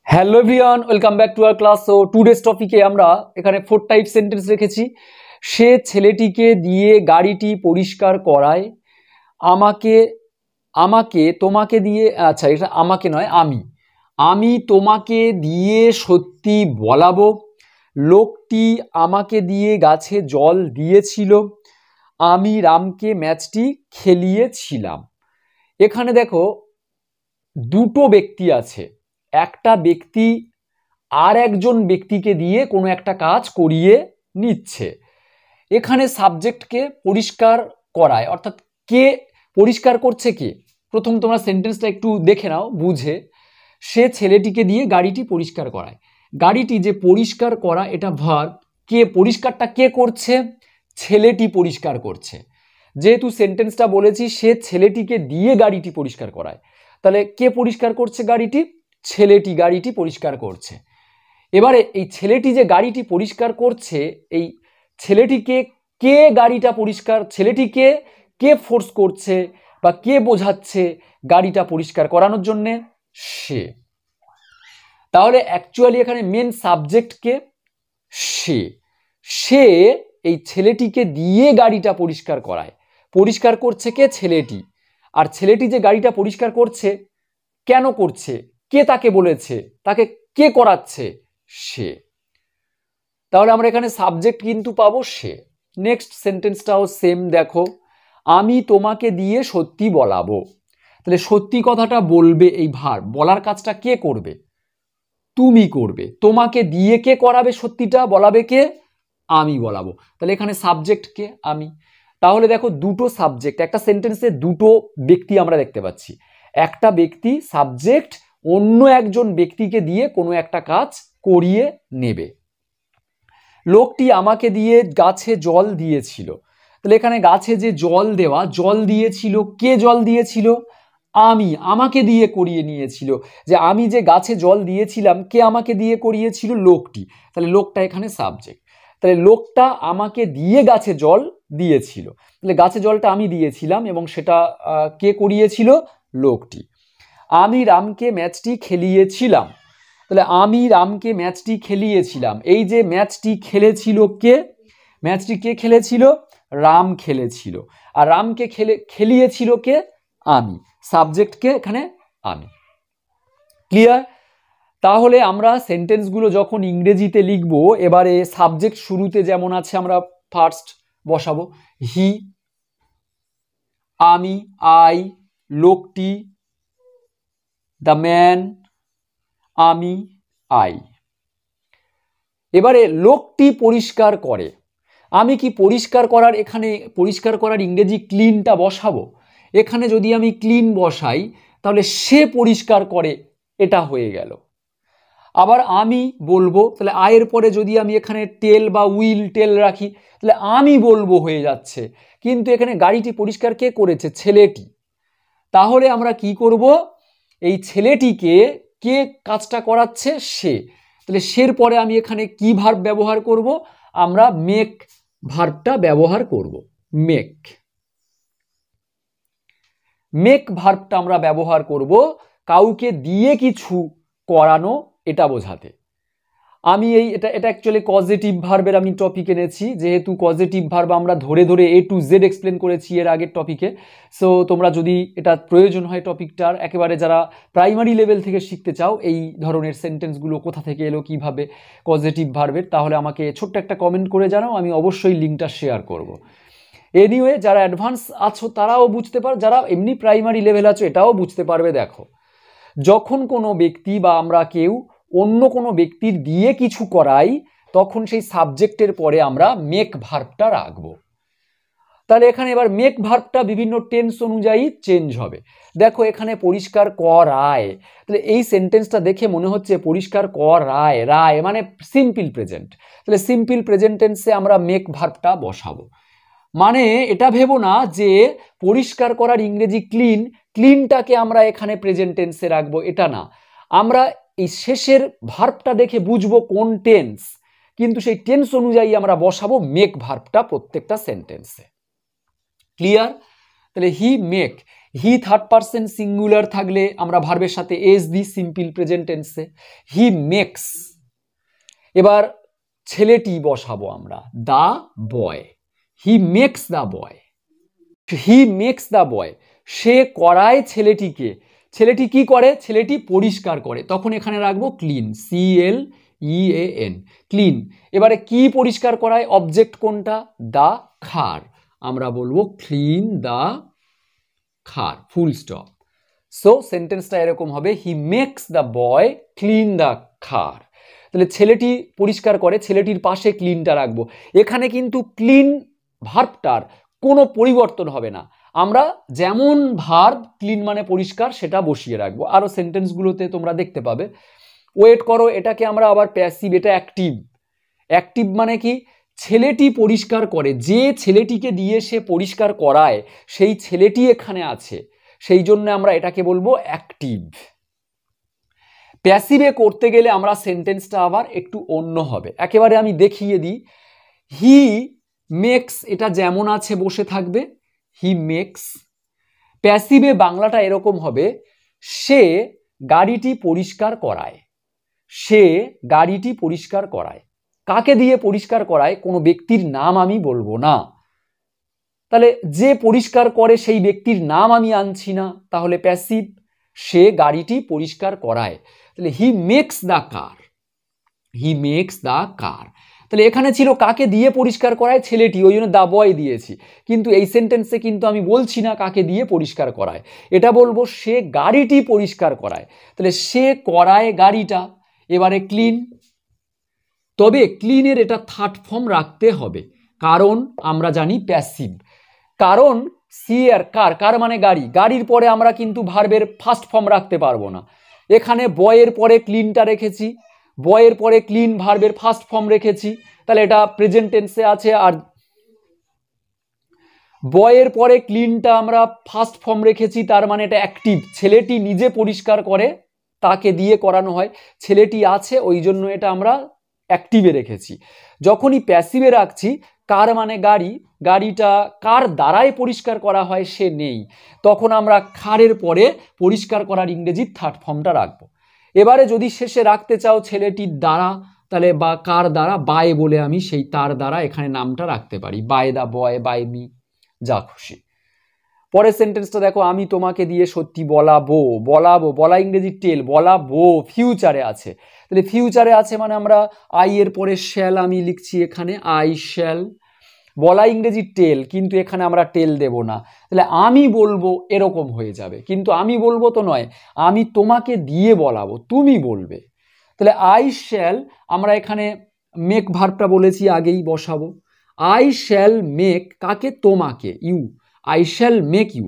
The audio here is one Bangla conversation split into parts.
Hello everyone, welcome back to our class. So today's টপিকে আমরা এখানে 4 টাইপ সেন্টেন্স রেখেছি। সে ছেলেটিকে দিয়ে গাড়িটি পরিষ্কার করায়। আমাকে আমাকে তোমাকে দিয়ে, আচ্ছা এটা আমাকে নয়, আমি তোমাকে দিয়ে সত্যি বলাবো। লোকটি আমাকে দিয়ে গাছে জল দিয়েছিল। আমি রামকে ম্যাচটি খেলিয়েছিলাম। এখানে দেখো দুটো ব্যক্তি আছে। একটা ব্যক্তি আর একজন ব্যক্তিকে দিয়ে কোনো একটা কাজ করিয়ে নিচ্ছে। এখানে সাবজেক্টকে পরিষ্কার করায়, অর্থাৎ কে পরিষ্কার করছে, কে? প্রথম তোমরা সেন্টেন্সটা একটু দেখে নাও বুঝে। সে ছেলেটিকে দিয়ে গাড়িটি পরিষ্কার করায়। গাড়িটি যে পরিষ্কার করা, এটা ভার্ব। কে পরিষ্কারটা কে করছে? ছেলেটি পরিষ্কার করছে। যেহেতু সেন্টেন্সটা বলেছি সে ছেলেটিকে দিয়ে গাড়িটি পরিষ্কার করায়, তাহলে কে পরিষ্কার করছে গাড়িটি? ছেলেটি গাড়িটি পরিষ্কার করছে। এবারে এই ছেলেটি যে গাড়িটি পরিষ্কার করছে, এই ছেলেটিকে কে গাড়িটা পরিষ্কার, ছেলেটিকে কে ফোর্স করছে বা কে বোঝাচ্ছে গাড়িটা পরিষ্কার করানোর জন্যে? সে। তাহলে অ্যাকচুয়ালি এখানে মেন সাবজেক্টকে সে। সে এই ছেলেটিকে দিয়ে গাড়িটা পরিষ্কার করায়। পরিষ্কার করছে কে? ছেলেটি। আর ছেলেটি যে গাড়িটা পরিষ্কার করছে, কেন করছে? কে তাকে বলেছে? তাকে কে করাচ্ছে? সে। তাহলে আমরা এখানে সাবজেক্ট কিন্তু পাবো সে। নেক্সট সেন্টেন্সটাও সেম, দেখো। আমি তোমাকে দিয়ে সত্যি বলাবো। তাহলে সত্যি কথাটা বলবে, এই ভার্ব। বলার কাজটা কে করবে? তুমি করবে। তোমাকে দিয়ে কে করাবে? সত্যিটা বলাবে কে? আমি বলাবো। তাহলে এখানে সাবজেক্ট কে? আমি। তাহলে দেখো দুটো সাবজেক্ট, একটা সেন্টেন্সে দুটো ব্যক্তি আমরা দেখতে পাচ্ছি। একটা ব্যক্তি সাবজেক্ট অন্য একজন ব্যক্তিকে দিয়ে কোনো একটা কাজ করিয়ে নেবে। লোকটি আমাকে দিয়ে গাছে জল দিয়েছিল। তাহলে এখানে গাছে যে জল দেওয়া, জল দিয়েছিল, কে জল দিয়েছিল? আমি। আমাকে দিয়ে করিয়ে নিয়েছিল। যে আমি যে গাছে জল দিয়েছিলাম, কে আমাকে দিয়ে করিয়েছিল? লোকটি। তাহলে লোকটা এখানে সাবজেক্ট। তাহলে লোকটা আমাকে দিয়ে গাছে জল দিয়েছিল। তাহলে গাছে জলটা আমি দিয়েছিলাম এবং সেটা কে করিয়েছিল? লোকটি। আমি রামকে ম্যাচটি খেলিয়েছিলাম। তাহলে আমি রামকে ম্যাচটি খেলিয়েছিলাম। এই যে ম্যাচটি খেলেছিল কে? ম্যাচটি কে খেলেছিল? রাম খেলেছিল। আর রামকে খেলিয়েছিল কে? আমি। সাবজেক্টকে এখানে আমি। ক্লিয়ার? তাহলে আমরা সেন্টেন্সগুলো যখন ইংরেজিতে লিখব, এবারে সাবজেক্ট শুরুতে যেমন আছে আমরা ফার্স্ট বসাবো হি, আমি, আই, লোকটি, দ্য ম্যান, আমি, আই। এবারে লোকটি পরিষ্কার করে। আমি কি পরিষ্কার করার, এখানে পরিষ্কার করার ইংরেজি ক্লিনটা বসাবো। এখানে যদি আমি ক্লিন বসাই তাহলে সে পরিষ্কার করে, এটা হয়ে গেল। আবার আমি বলবো, তাহলে আয়ের পরে যদি আমি এখানে টেল বা উইল টেল রাখি তাহলে আমি বলবো হয়ে যাচ্ছে। কিন্তু এখানে গাড়িটি পরিষ্কার কে করেছে? ছেলেটি। তাহলে আমরা কি করব? এই ছেলেটিকে কে কাজটা করাচ্ছে? সে। তাহলে সের পরে আমি এখানে কি ভার্ব ব্যবহার করব? আমরা মেক ভার্বটা ব্যবহার করব। মেক। মেক ভার্বটা আমরা ব্যবহার করব কাউকে দিয়ে কিছু করানো, এটা বোঝাতে। আমি এটা অ্যাকচুয়ালি কজেটিভ ভার্বের আমি টপিক এনেছি, যেহেতু কজেটিভ ভার্ব আমরা ধরে ধরে A to Z এক্সপ্লেন করেছি এর আগের টপিকে। সো তোমরা যদি এটা প্রয়োজন হয় টপিকটার, একেবারে যারা প্রাইমারি লেভেল থেকে শিখতে চাও এই ধরনের সেন্টেন্সগুলো কোথা থেকে এলো, কিভাবে কজেটিভ ভার্বের, তাহলে আমাকে ছোট্ট একটা কমেন্ট করে জানাও, আমি অবশ্যই লিঙ্কটা শেয়ার করব। এনিওয়ে, যারা অ্যাডভান্স আছো তারাও বুঝতে পার, যারা এমনি প্রাইমারি লেভেল আছো এটাও বুঝতে পারবে। দেখো, যখন কোনো ব্যক্তি বা আমরা কেউ অন্য কোনো ব্যক্তির দিয়ে কিছু করাই, তখন সেই সাবজেক্টের পরে আমরা মেক ভার্বটা রাখবো। তাহলে এখানে এবার মেক ভার্বটা বিভিন্ন টেন্স অনুযায়ী চেঞ্জ হবে। দেখো এখানে পরিষ্কার করায়, তাহলে এই সেন্টেন্সটা দেখে মনে হচ্ছে পরিষ্কার করায়, রায় মানে সিম্পল প্রেজেন্ট। তাহলে সিম্পল প্রেজেন্ট টেন্সে আমরা মেক ভার্বটা বসাবো। মানে এটা ভেবো না যে পরিষ্কার করার ইংরেজি ক্লিন, ক্লিনটাকে আমরা এখানে প্রেজেন্ট টেন্সে রাখবো, এটা না। আমরা এই শেষের ভার্বটা দেখে বুঝবো কোন টেন্স, কিন্তু সেই টেন্স অনুযায়ী আমরা বসাবো মেক ভার্বটা প্রত্যেকটা সেন্টেন্সে। ক্লিয়ার? তাহলে he make, he third person singular থাকলে আমরা ভার্বের সাথে এস দিই সিম্পল প্রেজেন্ট টেন্সে, হি মেক্স। এবার ছেলেটি বসাবো আমরা, দা বয়, he makes the boy, he makes দা বয়, সে করায় ছেলেটিকে। ছেলেটি কি করে? ছেলেটি পরিষ্কার করে, তখন এখানে রাখবো ক্লিন, CLEAN, ক্লিন। এবারে কি পরিষ্কার করায়? অবজেক্ট কোনটা? দা খার, আমরা বলবো ক্লিন দা খার, ফুল স্টপ। সো সেন্টেন্সটা এরকম হবে, he makes the boy clean the car. তাহলে ছেলেটি পরিষ্কার করে, ছেলেটির পাশে ক্লিনটা রাখবো। এখানে কিন্তু ক্লিন ভার্বটার কোনো পরিবর্তন হবে না, আমরা যেমন ভার্ব ক্লিন মানে পরিষ্কার সেটা বসিয়ে রাখবো। আরো সেন্টেন্সগুলোতে তোমরা দেখতে পাবে। ওয়েট করো, এটাকে আমরা আবার প্যাসিভ, এটা অ্যাক্টিভ। অ্যাক্টিভ মানে কি? ছেলেটি পরিষ্কার করে, যে ছেলেটিকে দিয়ে সে পরিষ্কার করায় সেই ছেলেটি এখানে আছে, সেই জন্য আমরা এটাকে বলবো অ্যাক্টিভ। প্যাসিভে করতে গেলে আমরা সেন্টেন্সটা আবার একটু অন্য হবে, একেবারে আমি দেখিয়ে দিই। হি মেক্স, এটা যেমন আছে বসে থাকবে, হি মেক্স। প্যাসিভে বাংলাটা এরকম হবে, সে গাড়িটি পরিষ্কার করায়, সে গাড়িটি পরিষ্কার করায়। কাকে দিয়ে পরিষ্কার করায়? কোনো ব্যক্তির নাম আমি বলবো না, তাহলে যে পরিষ্কার করে সেই ব্যক্তির নাম আমি আনছি না, তাহলে প্যাসিভ। সে গাড়িটি পরিষ্কার করায়, তাহলে he makes the car, he makes the car. তাহলে এখানে ছিল কাকে দিয়ে পরিষ্কার করায়? ছেলেটি, ওই জন্য দা বয় দিয়েছি। কিন্তু এই সেন্টেন্সে কিন্তু আমি বলছি না কাকে দিয়ে পরিষ্কার করায়, এটা বলবো সে গাড়িটি পরিষ্কার করায়। তাহলে সে করায় গাড়িটা। এবারে ক্লিন, তবে ক্লিনের এটা থার্ড ফর্ম রাখতে হবে, কারণ আমরা জানি প্যাসিভ। কারণ সি আর কার, কার মানে গাড়ি, গাড়ির পরে আমরা কিন্তু ভার্বের ফার্স্ট ফর্ম রাখতে পারবো না। এখানে বয়ের পরে ক্লিনটা রেখেছি, বয়ের পরে ক্লিন ভার্বের ফার্স্ট ফর্ম রেখেছি, তাহলে এটা প্রেজেন্ট টেন্সে আছে। আর বয়ের পরে ক্লিনটা আমরা ফার্স্ট ফর্ম রেখেছি, তার মানে এটা অ্যাক্টিভ। ছেলেটি নিজে পরিষ্কার করে, তাকে দিয়ে করানো হয়, ছেলেটি আছে, ওই জন্য এটা আমরা অ্যাক্টিভে রেখেছি। যখনই প্যাসিভে রাখছি, কার মানে গাড়ি, গাড়িটা কার দ্বারাই পরিষ্কার করা হয় সে নেই, তখন আমরা খারের পরে পরিষ্কার করার ইংরেজি থার্ড ফর্মটা রাখবো। এবারে যদি শেষে রাখতে চাও ছেলেটির দ্বারা, তাহলে বা কার দ্বারা, বাই বলে আমি সেই তার দ্বারা এখানে নামটা রাখতে পারি, by the boy, by me, যা খুশি। পরের সেন্টেন্সটা দেখো, আমি তোমাকে দিয়ে সত্যি বলাবো, বলাবো, বলা ইংরেজি টেল, বলাবো ফিউচারে আছে। তাহলে ফিউচারে আছে মানে আমরা আই এর পরে শ্যাল আমি লিখছি এখানে, আই শ্যাল। বলা ইংরেজি টেল, কিন্তু এখানে আমরা টেল দেব না, তাহলে আমি বলবো এরকম হয়ে যাবে। কিন্তু আমি বলবো তো নয়, আমি তোমাকে দিয়ে বলাবো, তুমি বলবে। তাহলে আই শ্যাল, আমরা এখানে মেক ভার্বটা বলেছি আগেই বসাবো। আই শ্যাল মেক, কাকে? তোমাকে, you, I shall make you,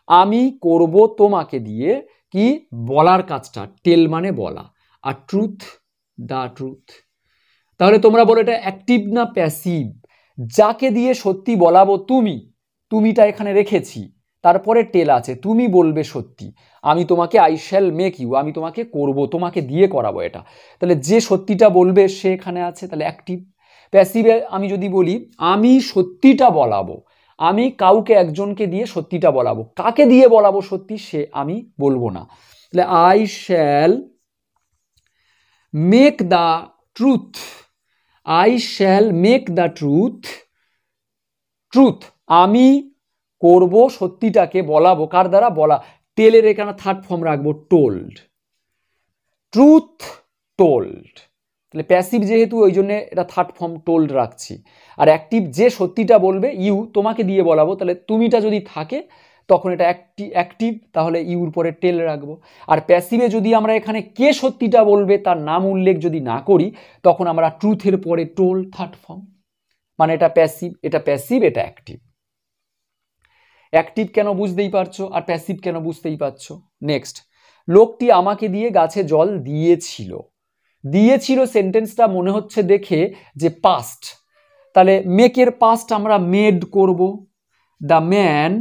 আমি করব তোমাকে দিয়ে কি? বলার কাজটা, টেল মানে বলা। আর ট্রুথ, দা ট্রুথ। তাহলে তোমরা বলো এটা অ্যাক্টিভ না প্যাসিভ? যাকে দিয়ে সত্যি বলাবো, তুমি, তুমিটা এখানে রেখেছি, তারপরে টেল আছে, তুমি বলবে সত্যি, আমি তোমাকে, আই শ্যাল মেক ইউ, আমি তোমাকে করব, তোমাকে দিয়ে করাবো এটা। তাহলে যে সত্যিটা বলবে সে এখানে আছে, তাহলে অ্যাক্টিভ। প্যাসিভে আমি যদি বলি আমি সত্যিটা বলাবো, আমি কাউকে একজনকে দিয়ে সত্যিটা বলাবো, কাকে দিয়ে বলাবো সত্যি সে আমি বলবো না, তাহলে I shall make the truth, I shall make the truth, truth, আমি করব সত্যিটাকে, বলাবো, কার দ্বারা? বলা। টেলের এখানে থার্ড ফর্ম রাখবো, টোল্ড, ট্রুথ টোল্ড। তাহলে প্যাসিভ যেহেতু, ওই জন্য এটা থার্ড ফর্ম টোল্ড রাখছি। আর অ্যাক্টিভ, যে সত্যিটা বলবে, ইউ, তোমাকে দিয়ে বলাবো, তাহলে তুমিটা যদি থাকে তখন এটা অ্যাক্টিভ, তাহলে ইউর পরে টেল রাখবো। আর প্যাসিভে যদি আমরা এখানে কে সত্যিটা বলবে তার নাম উল্লেখ যদি না করি, তখন আমরা ট্রুথের পরে টোল, থার্ড ফর্ম, মানে এটা প্যাসিভ, এটা প্যাসিভ, এটা অ্যাক্টিভ। অ্যাক্টিভ কেন বুঝতেই পারছো, আর প্যাসিভ কেন বুঝতেই পারছো। নেক্সট, লোকটি আমাকে দিয়ে গাছে জল দিয়েছিল। দিয়েছিল সেন্টেন্সটা মনে হচ্ছে দেখে যে পাস্ট, তাহলে মেকের পাস্ট আমরা মেড করব, দ্য ম্যান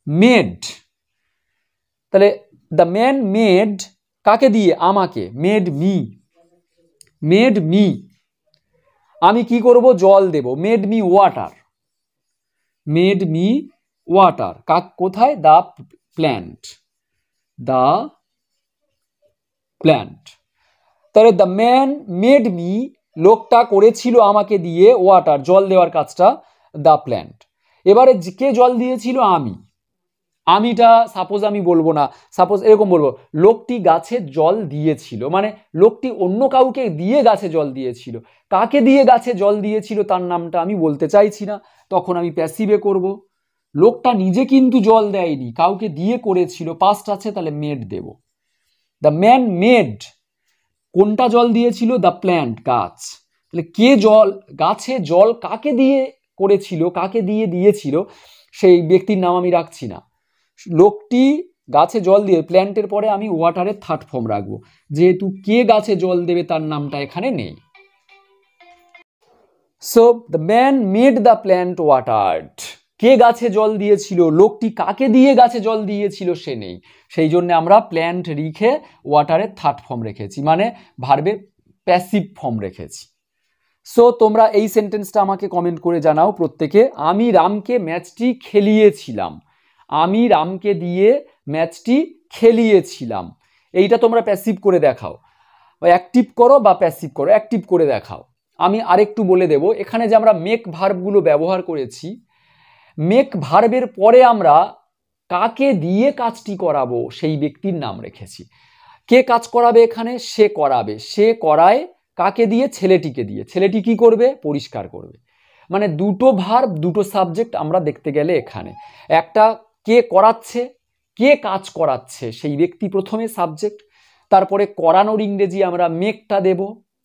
মেড। তাহলে দ্য ম্যান মেড কাকে দিয়ে? আমাকে, মেড মি, মেড মি, আমি কি করব? জল দেব, made me water, made me water, কোথায়? The plant, the plant. তাহলে দ্য ম্যান মেড মি, লোকটা করেছিল আমাকে দিয়ে ওয়াটার, জল দেওয়ার কাজটা, দ্য প্ল্যান্ট। এবারে কে জল দিয়েছিল? আমিটা সাপোজ আমি বলবো না, সাপোজ এরকম বলবো, লোকটি গাছে জল দিয়েছিল, মানে লোকটি অন্য কাউকে দিয়ে গাছে জল দিয়েছিল। কাকে দিয়ে গাছে জল দিয়েছিল তার নামটা আমি বলতে চাইছি না, তখন আমি প্যাসিভে করব। লোকটা নিজে কিন্তু জল দেয়নি, কাউকে দিয়ে করেছিল, পাস্ট আছে, তাহলে মেড দেব। দ্য ম্যান মেড, কোনটা জল দিয়েছিল? দ্য প্ল্যান্ট, গাছ। তাহলে কে জল, গাছে জল কাকে দিয়ে করেছিল, কাকে দিয়ে দিয়েছিল, সেই ব্যক্তির নাম আমি রাখছি না। লোকটি গাছে জল দিয়ে, প্ল্যান্টের পরে আমি ওয়াটারের থার্ড ফর্ম রাখবো, যেহেতু কে গাছে জল দেবে তার নামটা এখানে নেই। So the man made the plant watered, কে গাছে জল দিয়েছিল, লোকটি কাকে দিয়ে গাছে জল দিয়েছিল সে নেই, সেই জন্য আমরা প্ল্যান্ট রেখে ওয়াটারের থার্ড ফর্ম রেখেছি, মানে ভার্বের প্যাসিভ ফর্ম রেখেছি। সো তোমরা এই সেন্টেন্সটা আমাকে কমেন্ট করে জানাও প্রত্যেকে। আমি রামকে ম্যাচটি খেলিয়েছিলাম, আমি রামকে দিয়ে ম্যাচটি খেলিয়েছিলাম, এইটা তোমরা প্যাসিভ করে দেখাও, অ্যাক্টিভ করো বা প্যাসিভ করো, অ্যাক্টিভ করে দেখাও। আমি আরেকটু বলে দেব, এখানে যে আমরা মেক ভার্বগুলো ব্যবহার করেছি, মেক ভার্বের পরে আমরা কাকে দিয়ে কাজটি করাবো সেই ব্যক্তির নাম রেখেছি। কে কাজ করাবে? এখানে সে করাবে, সে করায় কাকে দিয়ে? ছেলেটিকে দিয়ে। ছেলেটি কি করবে? পরিষ্কার করবে। মানে দুটো ভার্ব দুটো সাবজেক্ট আমরা দেখতে গেলে এখানে, একটা কে করাচ্ছে, কে কাজ করাচ্ছে সেই ব্যক্তি প্রথমে সাবজেক্ট, তারপরে করানোর ইংরেজি আমরা মেকটা দেব,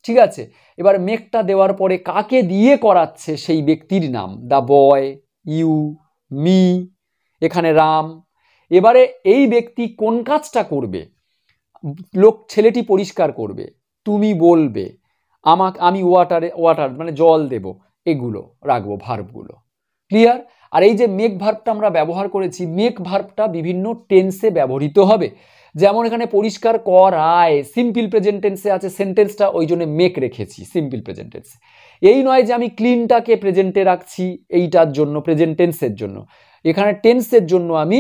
ঠিক আছে। এবার মেকটা দেওয়ার পরে কাকে দিয়ে করাচ্ছে সেই ব্যক্তির নাম, দ্য বয়, ইউ, মি, এখানে রাম। এবারে এই ব্যক্তি কোন কাজটা করবে? ছেলেটি পরিষ্কার করবে, তুমি বলবে, আমি ওয়াটার মানে জল দেব, এগুলো রাখবো ভার্বগুলো। ক্লিয়ার? আর এই যে মেক ভার্বটা আমরা ব্যবহার করেছি, মেক ভার্বটা বিভিন্ন টেন্সে ব্যবহৃত হবে। যেমন এখানে পরিষ্কার করায় সিম্পল প্রেজেন্ট টেন্সে আছে, সেন্টেন্সটা ওই জন্য মেক রেখেছি সিম্পল প্রেজেন্ট টেন্সে। এই নয় যে আমি ক্লিনটাকে প্রেজেন্টে রাখছি এইটার জন্য, প্রেজেন্ট টেন্সের জন্য, এখানে টেন্সের জন্য আমি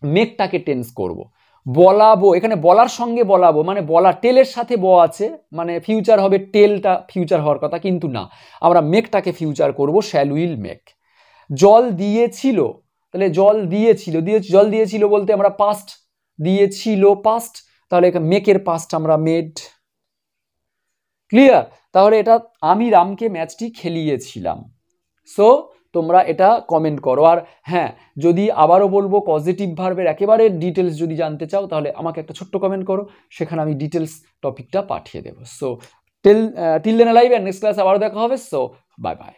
মেকটাকে টেন্স করব। বলাবো, এখানে বলার সঙ্গে বলাবো, মানে বলা টেলের সাথে ব আছে, মানে ফিউচার হবে, টেলটা ফিউচার হওয়ার কথা, কিন্তু না, আমরা মেকটাকে ফিউচার করব, শ্যাল উইল মেক। জল দিয়েছিল, তাহলে জল দিয়েছিল, জল দিয়েছিল বলতে আমরা পাস্ট, দিয়েছিল পাস্ট, তাহলে মেকের পাস্ট আমরা মেড। ক্লিয়ার? তাহলে এটা আমি রামকে ম্যাচটি খেলিয়েছিলাম। সো তোমরা এটা কমেন্ট করো। আর হ্যাঁ, যদি আবারও বলবো পজিটিভ ভার্বের একেবারে ডিটেলস যদি জানতে চাও তাহলে আমাকে একটা ছোট্ট কমেন্ট করো, সেখানে আমি ডিটেলস টপিকটা পাঠিয়ে দেবো। So till then live, next class আবারও দেখা হবে। So bye by.